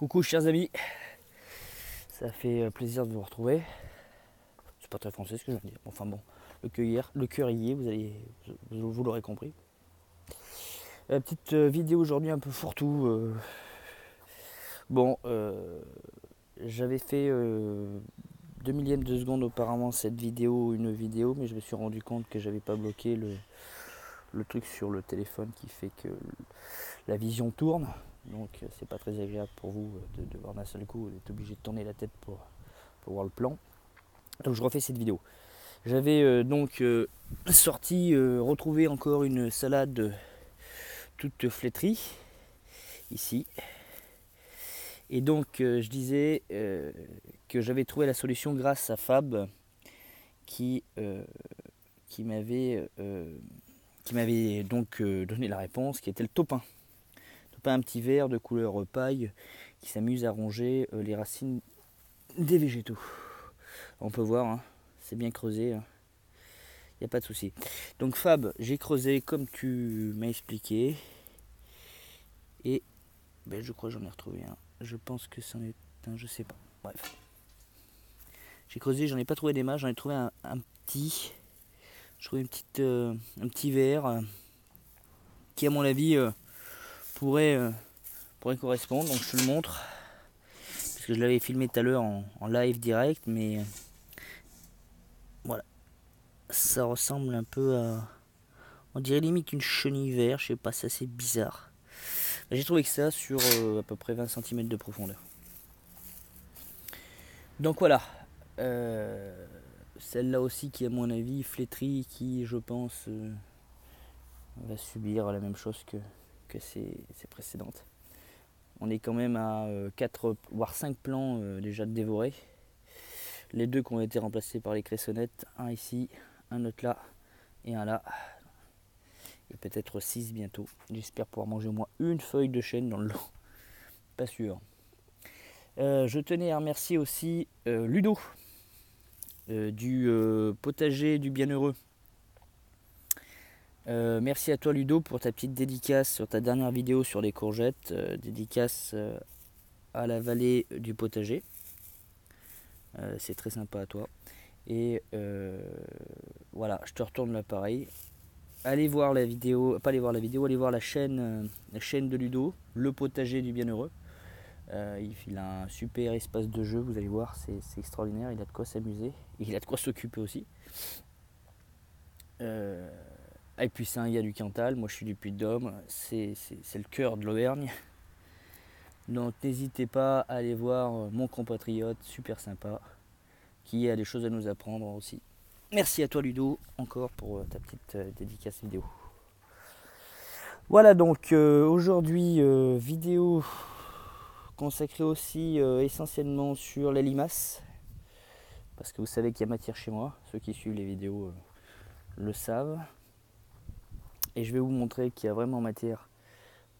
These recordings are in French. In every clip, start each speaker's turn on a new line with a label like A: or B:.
A: Coucou chers amis, ça fait plaisir de vous retrouver. C'est pas très français ce que je viens de dire. Enfin bon, le cœur y est, vous l'aurez compris. La petite vidéo aujourd'hui un peu fourre-tout. Bon, j'avais fait 2 millièmes de seconde auparavant une vidéo, mais je me suis rendu compte que j'avais pas bloqué le truc sur le téléphone qui fait que la vision tourne. Donc c'est pas très agréable pour vous de voir d'un seul coup, d'être obligé de tourner la tête pour voir le plan. Donc je refais cette vidéo. J'avais retrouvé encore une salade toute flétrie ici. Et donc je disais que j'avais trouvé la solution grâce à Fab qui m'avait donc donné la réponse, qui était le topin. Un petit ver de couleur paille qui s'amuse à ronger les racines des végétaux. On peut voir, hein, c'est bien creusé, il n'y a pas de souci. Donc Fab, j'ai creusé comme tu m'as expliqué. Et je crois que j'en ai retrouvé un. Je pense que c'en est un, je sais pas. Bref. J'ai creusé, j'en ai pas trouvé des masses, j'en ai trouvé un petit. Je trouvais un petit ver qui à mon avis pourrait correspondre. Donc je te le montre. Parce que je l'avais filmé tout à l'heure en live direct, mais voilà. Ça ressemble un peu à... On dirait limite une chenille verte, je sais pas, c'est assez bizarre. J'ai trouvé que ça sur à peu près 20 cm de profondeur. Donc voilà. Celle-là aussi qui, à mon avis, flétrie, qui, je pense, va subir la même chose que ces précédentes. On est quand même à 4 voire 5 plants déjà dévorés. Les deux qui ont été remplacés par les cressonnettes, un ici, un autre là et un là. Et peut-être 6 bientôt. J'espère pouvoir manger au moins une feuille de chêne dans le lot. Pas sûr. Je tenais à remercier aussi Ludo du potager du Bienheureux. Merci à toi Ludo pour ta petite dédicace sur ta dernière vidéo sur les courgettes. Dédicace à la vallée du potager. C'est très sympa à toi. Et voilà, je te retourne l'appareil. Allez voir la vidéo, pas aller voir la vidéo, allez voir la chaîne de Ludo, le potager du Bienheureux. Il a un super espace de jeu, vous allez voir, c'est extraordinaire, il a de quoi s'amuser, et il a de quoi s'occuper aussi. Et puis c'est un gars du Cantal, moi je suis du Puy-de-Dôme, c'est le cœur de l'Auvergne. Donc n'hésitez pas à aller voir mon compatriote, super sympa, qui a des choses à nous apprendre aussi. Merci à toi Ludo, encore pour ta petite dédicace vidéo. Voilà donc aujourd'hui vidéo consacrée aussi essentiellement sur les limaces. Parce que vous savez qu'il y a matière chez moi, ceux qui suivent les vidéos le savent. Et je vais vous montrer qu'il y a vraiment matière.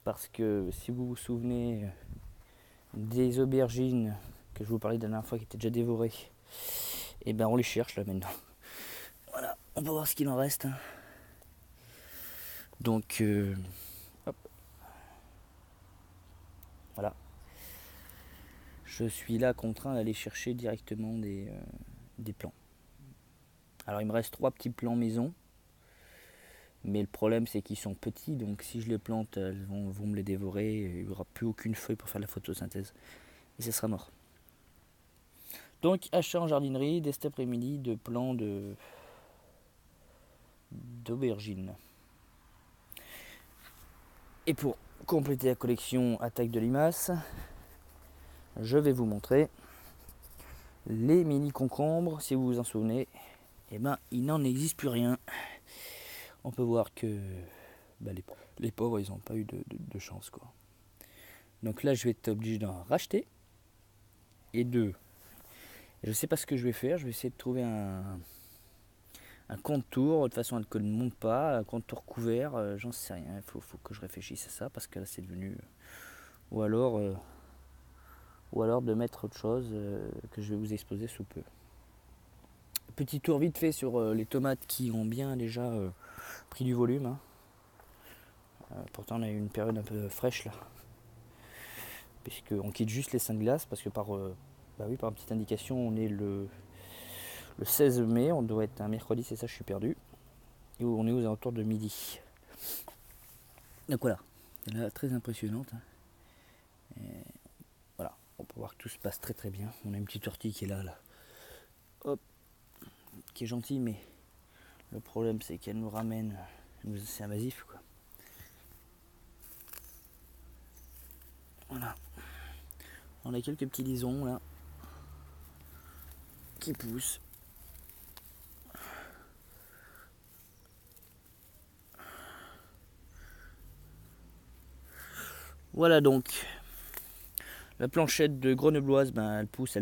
A: Parce que si vous vous souvenez des aubergines que je vous parlais la dernière fois qui étaient déjà dévorées, et ben on les cherche là maintenant. Voilà, on va voir ce qu'il en reste. Donc hop. Voilà. Je suis là contraint d'aller chercher directement des plants. Alors il me reste 3 petits plants maison. Mais le problème c'est qu'ils sont petits, donc si je les plante, elles vont me les dévorer, et il n'y aura plus aucune feuille pour faire la photosynthèse. Et ce sera mort. Donc achat en jardinerie dès cet après-midi de plants d'aubergines. Et pour compléter la collection attaque de limaces, je vais vous montrer les mini concombres. Si vous vous en souvenez, eh ben, il n'en existe plus rien. On peut voir que les pauvres ils n'ont pas eu de chance quoi. Donc là je vais être obligé d'en racheter. Et je ne sais pas ce que je vais faire, je vais essayer de trouver un contour de façon à ce qu'elle ne monte pas, un contour couvert, j'en sais rien, il faut que je réfléchisse à ça parce que là c'est devenu... Ou alors de mettre autre chose que je vais vous exposer sous peu. Petit tour vite fait sur les tomates qui ont bien déjà pris du volume. Pourtant on a eu une période un peu fraîche là. puisqu'on quitte juste les seins de glace, parce que par une petite indication, on est le 16 mai, on doit être un mercredi, c'est ça, je suis perdu. Et on est aux alentours de midi. Donc voilà, elle est là, très impressionnante. Et voilà, on peut voir que tout se passe très très bien. On a une petite ortie qui est là. Hop, qui est gentille, mais le problème c'est qu'elle nous ramène, c'est invasif quoi. Voilà, on a quelques petits lisons là qui poussent. Voilà donc la planchette de grenobloise, elle pousse.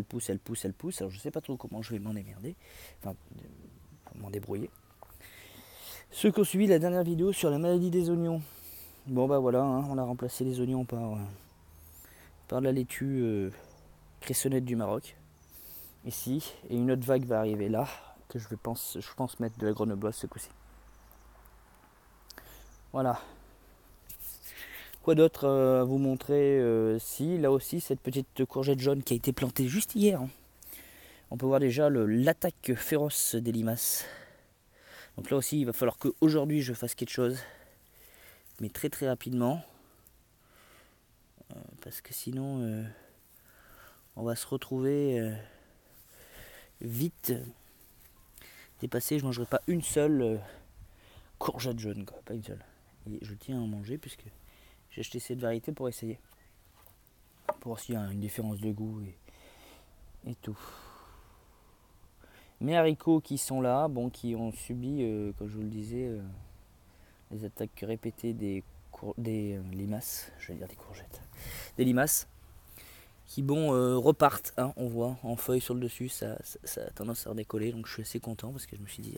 A: Alors je sais pas trop comment je vais m'en démerder, enfin m'en débrouiller. Ceux qui ont suivi la dernière vidéo sur la maladie des oignons, bon voilà, on a remplacé les oignons par la laitue cressonnette du Maroc ici, et une autre vague va arriver là, que je pense mettre de la grenobloise ce coup-ci. Voilà. Quoi d'autre à vous montrer si, là aussi, cette petite courgette jaune qui a été plantée juste hier. On peut voir déjà l'attaque féroce des limaces. Donc là aussi, il va falloir qu'aujourd'hui je fasse quelque chose. Mais très très rapidement. Parce que sinon, on va se retrouver vite dépassé. Je ne mangerai pas une seule courgette jaune, quoi. Pas une seule. Et je tiens à en manger puisque j'ai acheté cette variété pour essayer. Pour voir s'il y a une différence de goût et tout. Mes haricots qui sont là, qui ont subi, comme je vous le disais, les attaques répétées des limaces, je vais dire des courgettes, des limaces, qui repartent, on voit en feuilles sur le dessus, ça a tendance à redécoller, donc je suis assez content parce que je me suis dit,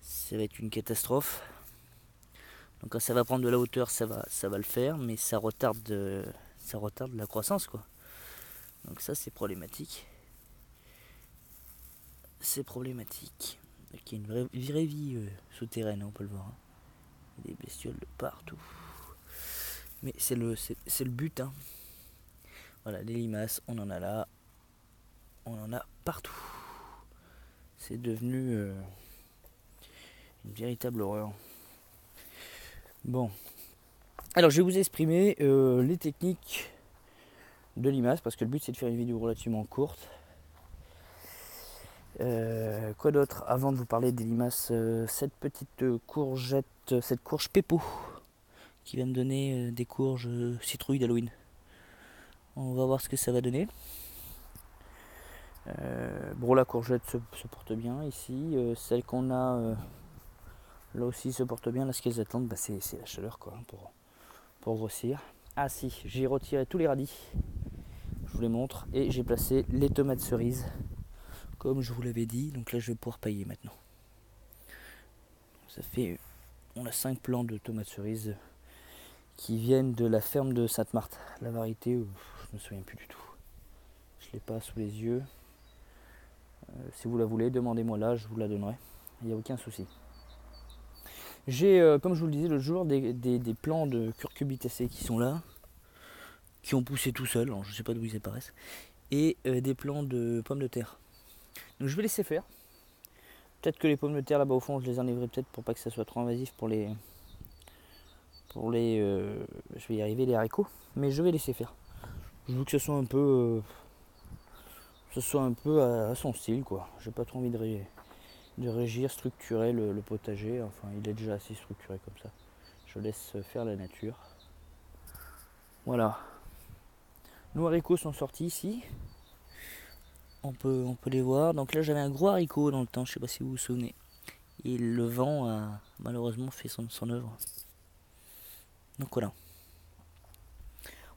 A: ça va être une catastrophe. Donc quand ça va prendre de la hauteur, ça va le faire, mais ça retarde la croissance, quoi. Donc ça c'est problématique. C'est problématique. Il y a une vraie vie souterraine, on peut le voir. Il y a des bestioles de partout. Mais c'est le but. Voilà, les limaces, on en a là. On en a partout. C'est devenu une véritable horreur. Bon. Alors je vais vous exprimer les techniques de limaces, parce que le but c'est de faire une vidéo relativement courte. Quoi d'autre avant de vous parler des limaces, cette petite courgette, cette courge Pépot qui va me donner des courges citrouilles d'Halloween. On va voir ce que ça va donner. La courgette se porte bien ici. Celle qu'on a là aussi se porte bien. Là, ce qu'elles attendent, c'est la chaleur quoi, pour grossir. Ah si, j'ai retiré tous les radis. Je vous les montre. Et j'ai placé les tomates cerises comme je vous l'avais dit. Donc là, je vais pouvoir pailler maintenant. On a 5 plants de tomates cerises qui viennent de la ferme de Sainte-Marthe. La variété, je me souviens plus du tout. Je l'ai pas sous les yeux. Si vous la voulez, demandez-moi là, je vous la donnerai. Il n'y a aucun souci. J'ai, comme je vous le disais l'autre jour, des plants de curcubitacées qui sont là, qui ont poussé tout seuls, je ne sais pas d'où ils apparaissent, et des plants de pommes de terre. Donc je vais laisser faire. Peut-être que les pommes de terre là-bas au fond, je les enlèverai peut-être pour pas que ça soit trop invasif pour les je vais y arriver, les haricots, mais je vais laisser faire. Je veux que ce soit un peu à son style quoi. J'ai pas trop envie de régir, structurer le potager. Enfin, il est déjà assez structuré comme ça. Je laisse faire la nature. Voilà. Nos haricots sont sortis ici. On peut les voir. Donc là, j'avais un gros haricot dans le temps. Je sais pas si vous vous souvenez. Et le vent a malheureusement fait son œuvre. Donc voilà.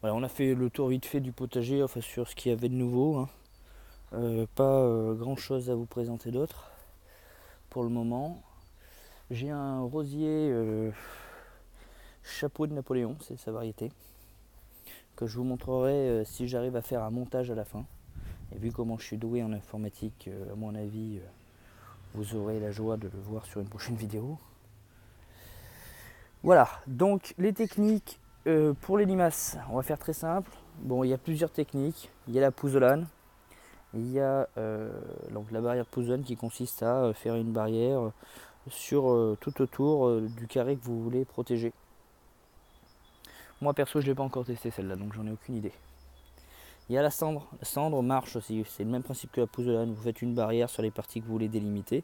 A: Voilà, on a fait le tour vite fait du potager, enfin sur ce qu'il y avait de nouveau. Pas grand chose à vous présenter d'autre pour le moment. J'ai un rosier chapeau de Napoléon, c'est sa variété, que je vous montrerai si j'arrive à faire un montage à la fin. Et vu comment je suis doué en informatique, à mon avis, vous aurez la joie de le voir sur une prochaine vidéo. Voilà, donc les techniques pour les limaces, on va faire très simple. Bon, il y a plusieurs techniques. Il y a la pouzzolane. Il y a donc la barrière de pouzzolane qui consiste à faire une barrière sur tout autour du carré que vous voulez protéger. Moi perso, je ne l'ai pas encore testé celle-là, donc j'en ai aucune idée. Il y a la cendre. La cendre marche aussi. C'est le même principe que la pouzzolane. Vous faites une barrière sur les parties que vous voulez délimiter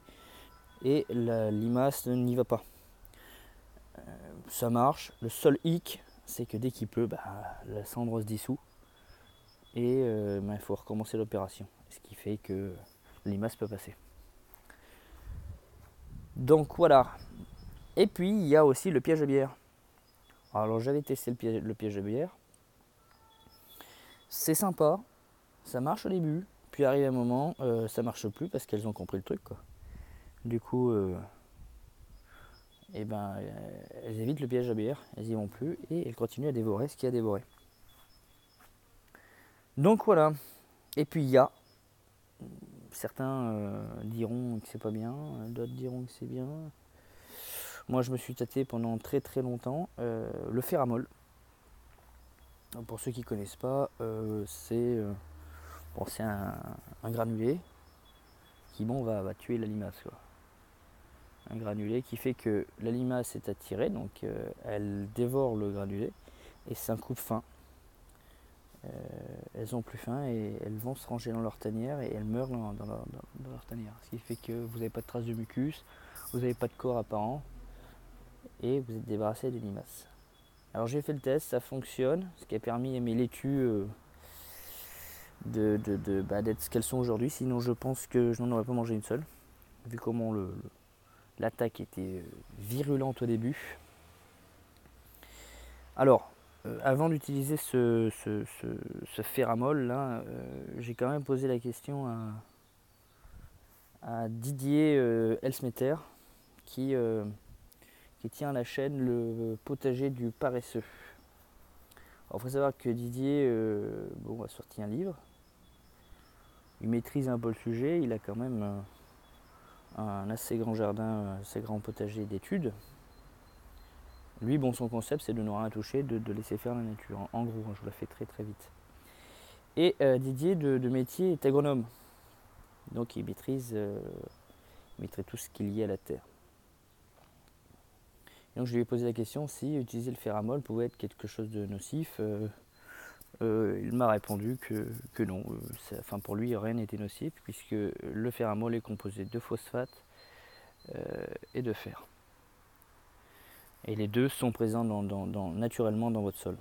A: et la limace n'y va pas. Ça marche. Le seul hic, c'est que dès qu'il pleut, la cendre se dissout et il faut recommencer l'opération. Ce qui fait que la limace peut passer. Donc voilà. Et puis il y a aussi le piège à bière. Alors j'avais testé le piège à bière. C'est sympa, ça marche au début, puis arrive un moment, ça marche plus parce qu'elles ont compris le truc, quoi. Du coup, elles évitent le piège à bière, elles y vont plus et elles continuent à dévorer ce qu'il y a à dévorer. Donc voilà. Et puis il y a certains diront que c'est pas bien, d'autres diront que c'est bien. Moi je me suis tâté pendant très très longtemps le féramol. Pour ceux qui ne connaissent pas, c'est un granulé qui va tuer la limace, quoi. Un granulé qui fait que la limace est attirée, donc elle dévore le granulé et c'est un coupe-faim. Elles ont plus faim et elles vont se ranger dans leur tanière et elles meurent dans leur tanière. Ce qui fait que vous n'avez pas de traces de mucus, vous n'avez pas de corps apparent et vous êtes débarrassé des limaces. Alors j'ai fait le test, ça fonctionne, ce qui a permis à mes laitues d'être ce qu'elles sont aujourd'hui. Sinon je pense que je n'en aurais pas mangé une seule, vu comment l'attaque était virulente au début. Alors, avant d'utiliser ce féramol là, j'ai quand même posé la question à Didier Elsmeter qui tient la chaîne Le Potager du Paresseux. Alors, il faut savoir que Didier a sorti un livre. Il maîtrise un peu le sujet, il a quand même un assez grand jardin, un assez grand potager d'études. Lui, son concept, c'est de ne rien toucher, de laisser faire la nature. En gros, je vous la fais très très vite. Et Didier, de métier, est agronome. Donc, il maîtrise tout ce qui est lié à la terre. Et donc, je lui ai posé la question si utiliser le féramol pouvait être quelque chose de nocif. Il m'a répondu que non. Pour lui, rien n'était nocif, puisque le féramol est composé de phosphate et de fer. Et les deux sont présents naturellement dans votre sol.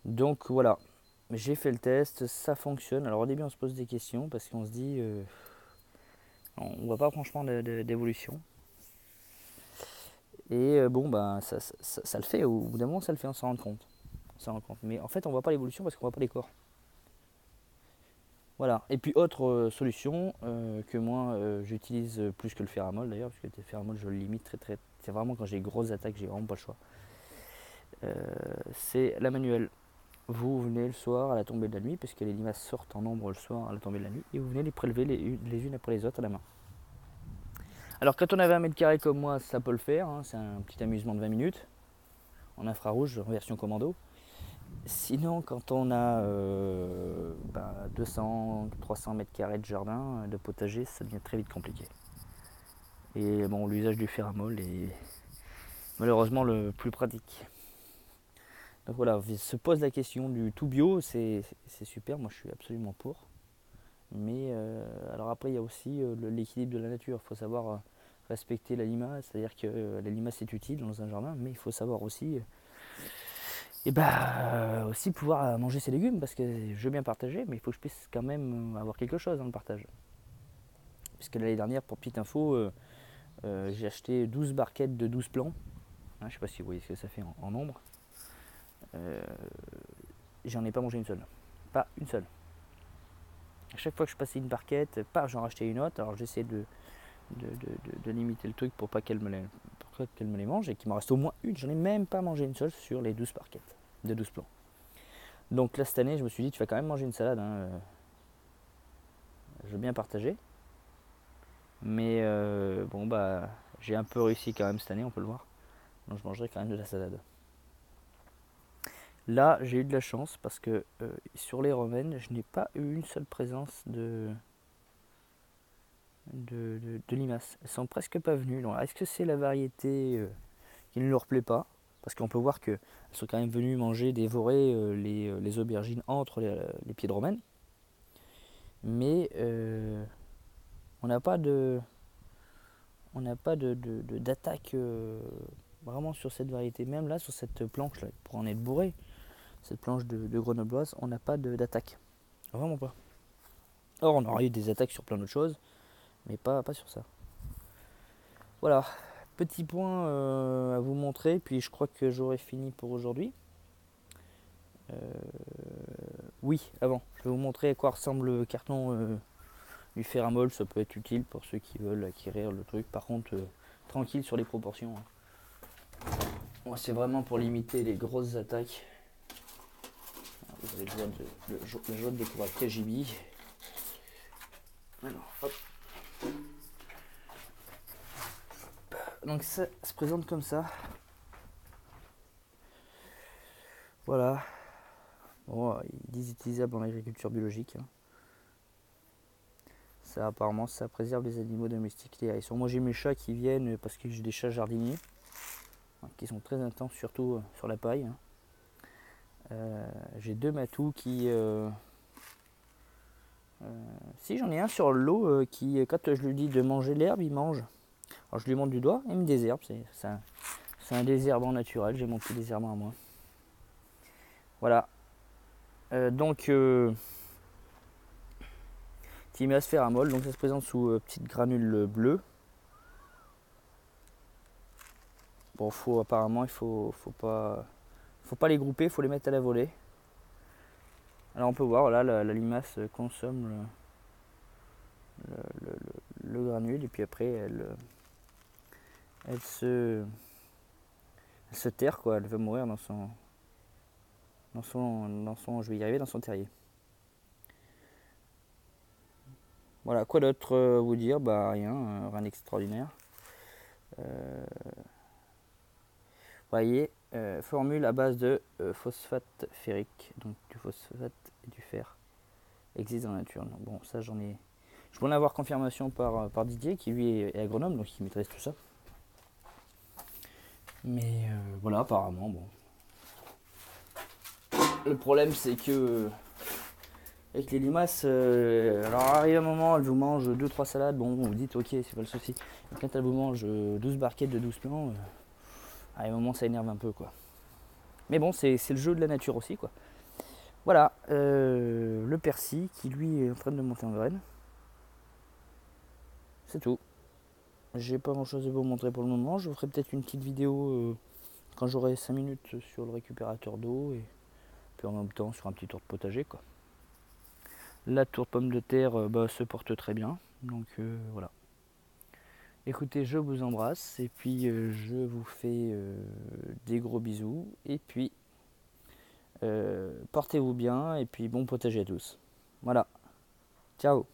A: Donc voilà, j'ai fait le test, ça fonctionne. Alors au début on se pose des questions parce qu'on se dit on voit pas franchement d'évolution. Et ça le fait, au bout d'un moment ça le fait, on s'en rend compte. Mais en fait on voit pas l'évolution parce qu'on voit pas les corps. Voilà. Et puis autre solution que moi j'utilise plus que le féramol d'ailleurs, parce que le féramol je le limite très. C'est vraiment quand j'ai grosses attaques, j'ai vraiment pas le choix. C'est la manuelle. Vous venez le soir à la tombée de la nuit, puisque les limaces sortent en nombre le soir à la tombée de la nuit, et vous venez les prélever les unes après les autres à la main. Alors quand on avait 1 m² comme moi, ça peut le faire, hein, c'est un petit amusement de 20 minutes, en infrarouge, en version commando. Sinon, quand on a 200, 300 m² de jardin, de potager, ça devient très vite compliqué. Et l'usage du féramol est malheureusement le plus pratique. Donc voilà, se pose la question du tout bio, c'est super, moi je suis absolument pour. Mais alors après il y a aussi l'équilibre de la nature, il faut savoir respecter la limace, c'est-à-dire que la limace est utile dans un jardin, mais il faut savoir aussi aussi pouvoir manger ses légumes, parce que je veux bien partager, mais il faut que je puisse quand même avoir quelque chose dans le partage. Puisque l'année dernière, pour petite info, j'ai acheté 12 barquettes de 12 plants, je ne sais pas si vous voyez ce que ça fait en nombre. J'en ai pas mangé une seule. Pas une seule. À chaque fois que je passais une barquette, j'en rachetais une autre. Alors j'essaie de limiter le truc pour pas qu'elle me les mange et qu'il m'en reste au moins une. J'en ai même pas mangé une seule sur les 12 barquettes de 12 plants. Donc là cette année, je me suis dit tu vas quand même manger une salade. Je veux bien partager. Mais j'ai un peu réussi quand même cette année, on peut le voir. Donc je mangerai quand même de la salade. Là, j'ai eu de la chance parce que sur les romaines, je n'ai pas eu une seule présence de limaces. Elles sont presque pas venues. Donc, est-ce que c'est la variété qui ne leur plaît pas? Parce qu'on peut voir qu'elles sont quand même venues manger, dévorer les aubergines entre les pieds de romaine. Mais on n'a pas de, on n'a pas d'attaque vraiment sur cette variété. Même là, sur cette planche, là, pour en être bourré, cette planche de grenobloise, on n'a pas d'attaque. Vraiment pas. Or, on aurait eu des attaques sur plein d'autres choses, mais pas sur ça. Voilà, petit point à vous montrer, puis je crois que j'aurai fini pour aujourd'hui. Oui, avant, je vais vous montrer à quoi ressemble le carton du Ferramol. Ça peut être utile pour ceux qui veulent acquérir le truc. Par contre, tranquille sur les proportions. Moi, c'est vraiment pour limiter les grosses attaques. Alors, vous avez le joie de découvrir KGB. Alors, hop. Donc ça se présente comme ça. Voilà. Bon, ils disent utilisable en agriculture biologique. Ça, apparemment, ça préserve les animaux domestiques. Moi, j'ai mes chats qui viennent parce que j'ai des chats jardiniers qui sont très intenses, surtout sur la paille. J'ai 2 matous qui. Si, j'en ai un sur l'eau qui, quand je lui dis de manger l'herbe, il mange. Alors, je lui montre du doigt, il me désherbe. C'est un désherbant naturel. J'ai mon petit désherbant à moi. Voilà. Donc. Timéas ferramol, donc ça se présente sous petites granules bleues. Bon, apparemment, il faut pas les grouper, il faut les mettre à la volée. Alors on peut voir, là, la limace consomme le granule et puis après elle se terre, quoi. Elle veut mourir dans son, je vais y arriver, dans son terrier. Voilà, quoi d'autre vous dire? Bah rien d'extraordinaire. Voyez, formule à base de phosphate ferrique, donc du phosphate et du fer, existe dans la nature. Donc, bon, ça j'en ai. Je peux en avoir confirmation par Didier, qui lui est agronome, donc il maîtrise tout ça. Mais voilà, apparemment, bon. Le problème, c'est que avec les limaces, alors arrive un moment, elles vous mangent 2-3 salades, bon, vous dites ok, c'est pas le souci. Et quand elles vous mangent 12 barquettes de 12 plants, à un moment, ça énerve un peu, quoi. Mais bon, c'est le jeu de la nature aussi, quoi. Voilà, le persil qui lui est en train de monter en graine. C'est tout. J'ai pas grand chose à vous montrer pour le moment. Je vous ferai peut-être une petite vidéo quand j'aurai 5 minutes sur le récupérateur d'eau et puis en même temps sur un petit tour de potager, quoi. La tour de pomme de terre se porte très bien. Donc voilà. Écoutez, je vous embrasse et puis je vous fais des gros bisous. Et puis portez-vous bien et puis bon potager à tous. Voilà. Ciao.